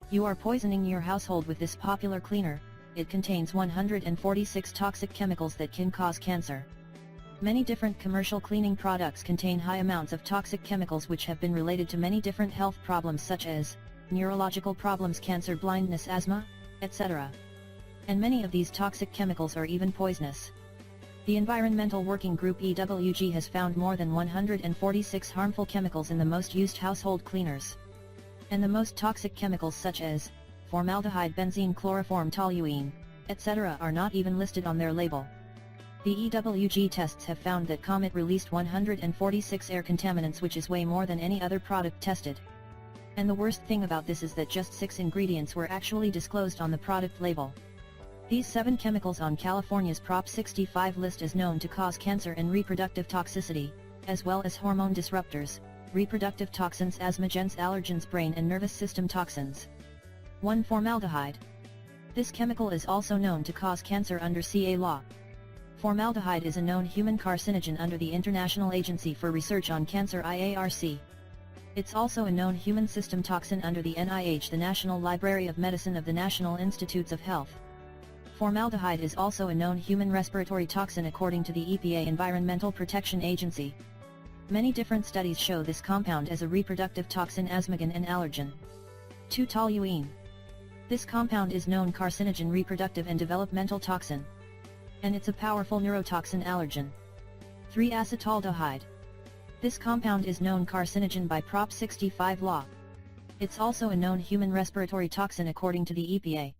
You are poisoning your household with this popular cleaner. It contains 146 toxic chemicals that can cause cancer. Many different commercial cleaning products contain high amounts of toxic chemicals which have been related to many different health problems such as neurological problems, cancer, blindness, asthma, etc. And many of these toxic chemicals are even poisonous. The Environmental Working Group EWG has found more than 146 harmful chemicals in the most used household cleaners. And the most toxic chemicals such as formaldehyde, benzene, chloroform, toluene, etc. are not even listed on their label. The EWG tests have found that Comet released 146 air contaminants, which is way more than any other product tested. And the worst thing about this is that just 6 ingredients were actually disclosed on the product label. These 7 chemicals on California's Prop 65 list is known to cause cancer and reproductive toxicity, as well as hormone disruptors, reproductive toxins, asthmagens, allergens, brain and nervous system toxins. 1. Formaldehyde. This chemical is also known to cause cancer under CA law. Formaldehyde is a known human carcinogen under the International Agency for Research on Cancer IARC. It's also a known human system toxin under the NIH, the National Library of Medicine of the National Institutes of Health. Formaldehyde is also a known human respiratory toxin according to the EPA Environmental Protection Agency. Many different studies show this compound as a reproductive toxin, asthmagen and allergen. 2. Toluene. This compound is known carcinogen, reproductive and developmental toxin. And it's a powerful neurotoxin, allergen. 3. Acetaldehyde. This compound is known carcinogen by Prop 65 law. It's also a known human respiratory toxin according to the EPA.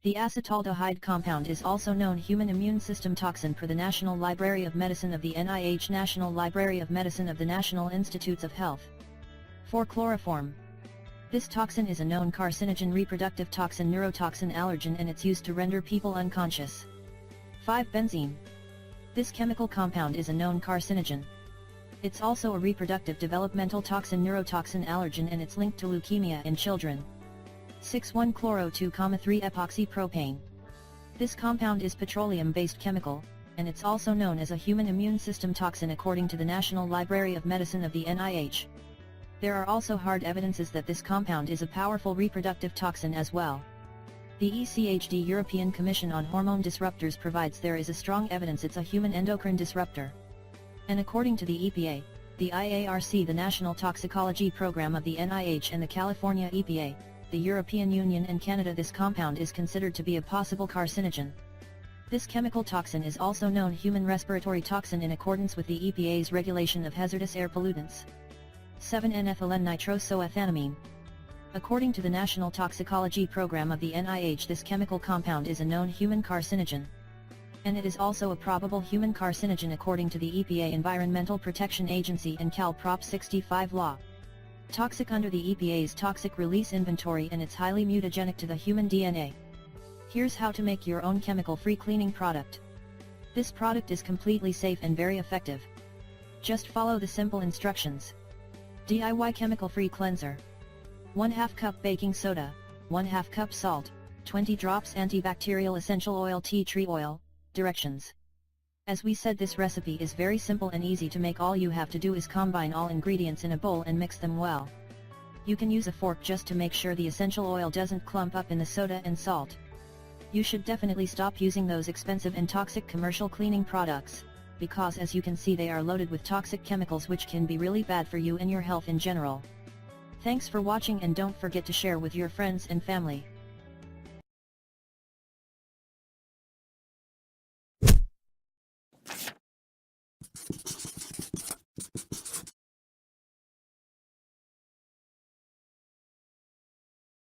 The acetaldehyde compound is also known human immune system toxin per the National Library of Medicine of the NIH, National Library of Medicine of the National Institutes of Health. 4. Chloroform. This toxin is a known carcinogen, reproductive toxin, neurotoxin, allergen, and it's used to render people unconscious. 5. Benzene. This chemical compound is a known carcinogen. It's also a reproductive developmental toxin, neurotoxin, allergen, and it's linked to leukemia in children. 6. 1-chloro-2,3 epoxypropane. This compound is petroleum-based chemical, and it's also known as a human immune system toxin according to the National Library of Medicine of the NIH. There are also hard evidences that this compound is a powerful reproductive toxin as well. The ECHD, European Commission on Hormone Disruptors, provides there is a strong evidence it's a human endocrine disruptor. And according to the EPA, the IARC, the National Toxicology Program of the NIH, and the California EPA, the European Union and Canada, this compound is considered to be a possible carcinogen. This chemical toxin is also known human respiratory toxin in accordance with the EPA's regulation of hazardous air pollutants. 7. N-ethylene nitrosoethanamine. According to the National Toxicology Program of the NIH, this chemical compound is a known human carcinogen. And it is also a probable human carcinogen according to the EPA Environmental Protection Agency and Cal Prop 65 law. Toxic under the EPA's toxic release inventory, and it's highly mutagenic to the human DNA. Here's how to make your own chemical-free cleaning product. This product is completely safe and very effective. Just follow the simple instructions. DIY chemical-free cleanser. 1/2 cup baking soda, 1/2 cup salt, 20 drops antibacterial essential oil, tea tree oil. Directions. As we said, this recipe is very simple and easy to make. All you have to do is combine all ingredients in a bowl and mix them well. You can use a fork just to make sure the essential oil doesn't clump up in the soda and salt. You should definitely stop using those expensive and toxic commercial cleaning products, because as you can see, they are loaded with toxic chemicals which can be really bad for you and your health in general. Thanks for watching, and don't forget to share with your friends and family.